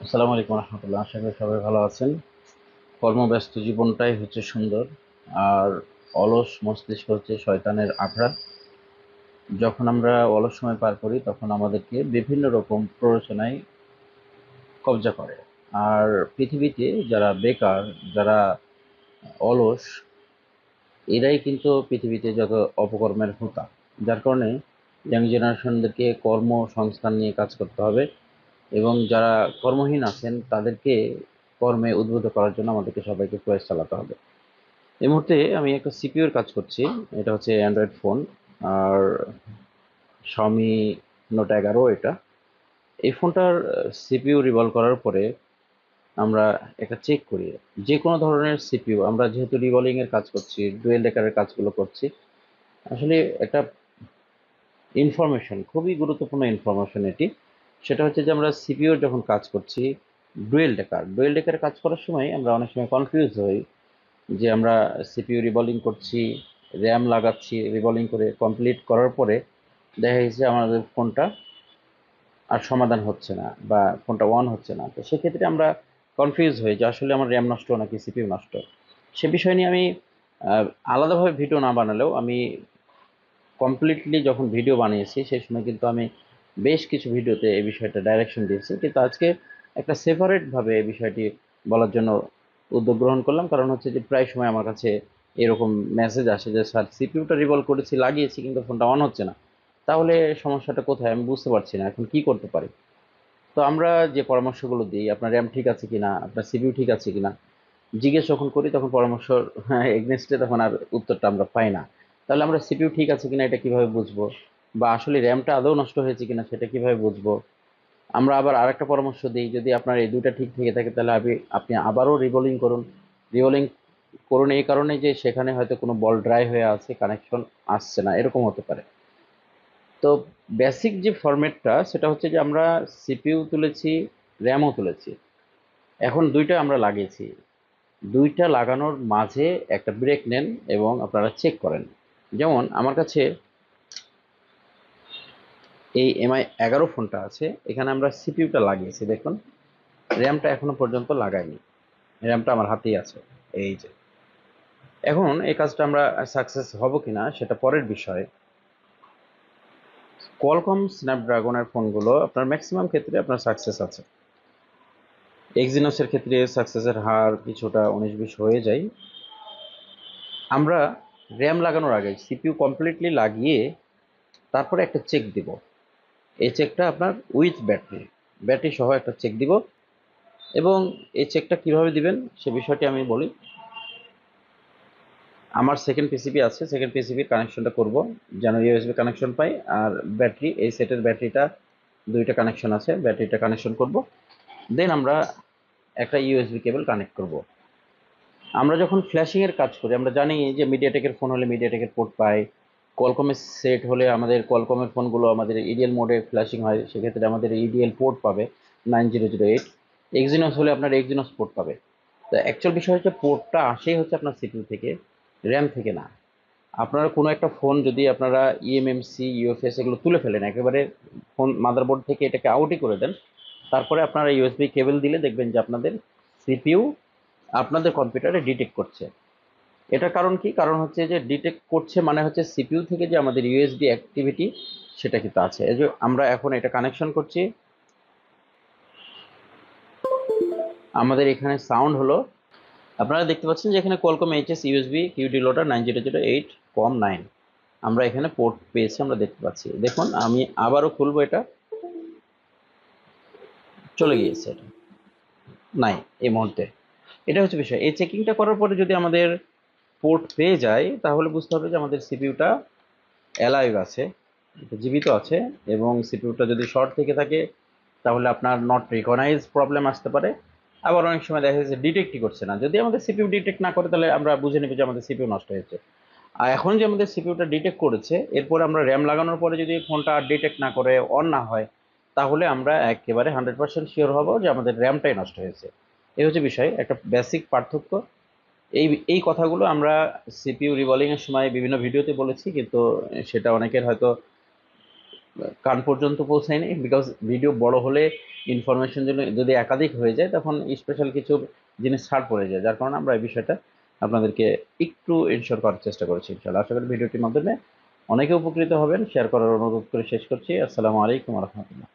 আসসালামু আলাইকুম রহমতুল্লাহ। আশা করি সবাই ভালো আছেন। কর্মব্যস্ত জীবনটাই হচ্ছে সুন্দর, আর অলস মস্তিষ্ক হচ্ছে শয়তানের আখড়া। যখন আমরা অলস সময় পার করি তখন আমাদেরকে বিভিন্ন রকম প্ররোচনায় কবজা করে। আর পৃথিবীতে যারা বেকার, যারা অলস, এরাই কিন্তু পৃথিবীতে যত অপকর্মের হোতা। যার কারণে ইয়াং জেনারেশনদেরকে কর্মসংস্থান নিয়ে কাজ করতে হবে, এবং যারা কর্মহীন আছেন তাদেরকে কর্মে উদ্বুদ্ধ করার জন্য আমাদেরকে সবাইকে প্রয়াস চালাতে হবে। এই মুহূর্তে আমি একটা সিপিইউর কাজ করছি। এটা হচ্ছে অ্যান্ড্রয়েড ফোন, আর Xiaomi নোট 11 এটা। এই ফোনটার সিপিইউ রিভলভ করার পরে আমরা একটা চেক করি যে কোনো ধরনের সিপিইউ। আমরা যেহেতু রিভলিং এর কাজ করছি, ডুয়েল ডেকারের কাজগুলো করছি, আসলে একটা ইনফরমেশন, খুবই গুরুত্বপূর্ণ ইনফরমেশন এটি। সেটা হচ্ছে যে আমরা সিপিইউ যখন কাজ করছি ডুয়েল ডেকার কাজ করার সময় আমরা অনেক সময় কনফিউজ হই যে আমরা সিপিইউ রিভলিং করছি, র্যাম লাগাচ্ছি, রিভলিং করে কমপ্লিট করার পরে দেখা গেছে আমাদের ফোনটা আর সমাধান হচ্ছে না বা ফোনটা অন হচ্ছে না। তো সেক্ষেত্রে আমরা কনফিউজ হই যে আসলে আমার র্যাম নষ্ট নাকি সিপিইউ নষ্ট। সে বিষয় নিয়ে আমি আহ, আলাদাভাবে ভিডিও না বানালেও আমি কমপ্লিটলি যখন ভিডিও বানিয়েছি সেই সময় কিন্তু আমি বেশ কিছু ভিডিওতে এই বিষয়টা ডাইরেকশন দিয়েছি, কিন্তু আজকে একটা সেপারেটভাবে এই বিষয়টি বলার জন্য উদ্যোগ গ্রহণ করলাম। কারণ হচ্ছে যে প্রায় সময় আমার কাছে এরকম মেসেজ আসে যে স্যার, সিপিইউটা রিভলভ করেছি, লাগিয়েছি, কিন্তু ফোনটা অন হচ্ছে না। তাহলে সমস্যাটা কোথায় আমি বুঝতে পারছি না, এখন কি করতে পারি। তো আমরা যে পরামর্শগুলো দিই, আপনার র্যাম ঠিক আছে কিনা, আপনার সিপিইউ ঠিক আছে কিনা, জিজ্ঞেস যখন করি তখন পরামর্শ এগনেস্টে তখন আর উত্তরটা আমরা পাই না। তাহলে আমরা সিপিইউ ঠিক আছে কিনা এটা কিভাবে বুঝবো, বা আসলে র্যামটা আদৌ নষ্ট হয়েছে কিনা সেটা কিভাবে বুঝবো। আমরা আবার আরেকটা পরামর্শ দিই, যদি আপনার এই দুইটা ঠিক থেকে থাকে তাহলে আপনি আবারও রিবোলিং করুন। রিবোলিং করুন এই কারণে যে সেখানে হয়তো কোনো বল ড্রাই হয়ে আছে, কানেকশন আসছে না, এরকম হতে পারে। তো বেসিক যে ফরম্যাটটা সেটা হচ্ছে যে আমরা সিপিইউ তুলেছি, র্যামও তুলেছি, এখন দুইটা আমরা লাগিয়েছি। দুইটা লাগানোর মাঝে একটা ব্রেক নেন এবং আপনারা চেক করেন। যেমন আমার কাছে এই MI 11 ফোনটা আছে, এখানে আমরা সিপিইউটা লাগিয়েছি, দেখুন র্যামটা এখনো পর্যন্ত লাগাইনি, র্যামটা আমার হাতেই আছে। এই যে এখন এই কাজটা আমরা সাকসেস হব কিনা সেটা পরের বিষয়। কোয়ালকম স্ন্যাপড্রাগনের ফোনগুলো আপনার ম্যাক্সিমাম ক্ষেত্রে আপনার সাকসেস আছে। এক্সিনোসের ক্ষেত্রে সাকসেসের হার কিছুটা 19-20 হয়ে যায়। আমরা র্যাম লাগানোর আগে সিপিইউ কমপ্লিটলি লাগিয়ে তারপরে একটা চেক দিব। এই চেকটা আপনার উইথ ব্যাটারি, ব্যাটারি সহ একটা চেক দিব। এবং এই চেকটা কিভাবে দিবেন সে বিষয়টি আমি বলি। আমার সেকেন্ড পিসিবি আছে, সেকেন্ড পিসিবির কানেকশনটা করব যেন ইউএসবি কানেকশন পাই। আর ব্যাটারি, এই সেটের ব্যাটারিটা দুইটা কানেকশন আছে, ব্যাটারিটা কানেকশন করব। দেন আমরা একটা ইউএসবি কেবল কানেক্ট করব। আমরা যখন ফ্ল্যাশিং এর কাজ করি আমরা জানি যে মিডিয়াটেকের ফোন হলে মিডিয়াটেকের পোর্ট পাই, কোয়ালকমের সেট হলে আমাদের কোয়ালকমের ফোনগুলো আমাদের ইডিএল মোডে ফ্ল্যাশিং হয়, সেক্ষেত্রে আমাদের ইডিএল পোর্ট পাবে 9008। এক্সিনস হলে আপনার এক্সিনস পোর্ট পাবে। তো অ্যাকচুয়াল বিষয় হচ্ছে পোর্টটা আসেই হচ্ছে আপনার সিপিইউ থেকে, র্যাম থেকে না। আপনারা কোনো একটা ফোন যদি আপনারা ইএমএমসি, ইউএফএস এগুলো তুলে ফেলেন, একেবারে ফোন মাদারবোর্ড থেকে এটাকে আউটই করে দেন, তারপরে আপনারা ইউএসবি কেবল দিলে দেখবেন যে আপনাদের সিপিইউ আপনাদের কম্পিউটারে ডিটেক্ট করছে। এটার কারণ কি? কারণ হচ্ছে যে ডিটেক্ট করছে মানে হচ্ছে সিপিইউ থেকে যে আমাদের ইউএসবি অ্যাক্টিভিটি সেটা কিন্তু আছে। এই যে আমরা এখন এটা কানেকশন করছি, আমাদের এখানে সাউন্ড হলো, আপনারা দেখতে পাচ্ছেন যে এখানে Qualcomm HS USB QD loader 9008-9। আমরা এখানে পোর্ট পেয়েছি, আমরা দেখতে পাচ্ছি। দেখুন আমি আবারও খুলবো, এটা চলে গিয়েছে, এটা নাই এই মুহূর্তে। এটা হচ্ছে বিষয়। এই চেকিংটা করার পরে যদি আমাদের পোর্ট পেয়ে যায় তাহলে বুঝতে হবে যে আমাদের সিপিইউটা অ্যালাইভ আছে, এটা জীবিত আছে। এবং সিপিইউটা যদি শর্ট থেকে থাকে তাহলে আপনার নট রিকগনাইজ প্রবলেম আসতে পারে। আবার অনেক সময় দেখা যাচ্ছে ডিটেক্টই করছে না। যদি আমাদের সিপিইউ ডিটেক্ট না করে তাহলে আমরা বুঝে নেব যে আমাদের সিপিইউ নষ্ট হয়েছে। আর এখন যে আমাদের সিপিইউটা ডিটেক্ট করেছে, এরপরে আমরা র্যাম লাগানোর পরে যদি ফোনটা আর ডিটেক্ট না করে, অন না হয়, তাহলে আমরা একেবারে 100% শিওর হব যে আমাদের র্যামটাই নষ্ট হয়েছে। এই হচ্ছে বিষয়, একটা বেসিক পার্থক্য। এই এই কথাগুলো আমরা সিপিইউ রিভলিং এর সময় বিভিন্ন ভিডিওতে বলেছি, কিন্তু সেটা অনেকের হয়তো কান পর্যন্ত পৌঁছায়নি, বিকজ ভিডিও বড় হলে ইনফরমেশন যদি একাধিক হয়ে যায় তখন স্পেশাল কিছু জিনিস ছাড় পড়ে যায়, যার কারণে আমরা এই বিষয়টা আপনাদেরকে একটু এনশিওর করার চেষ্টা করেছি। ইনশাআল্লাহ আশা করি ভিডিওটির মাধ্যমে অনেকে উপকৃত হবেন। শেয়ার করার অনুরোধ করে শেষ করছি। আসসালামু আলাইকুম রহমতুল্লাহ।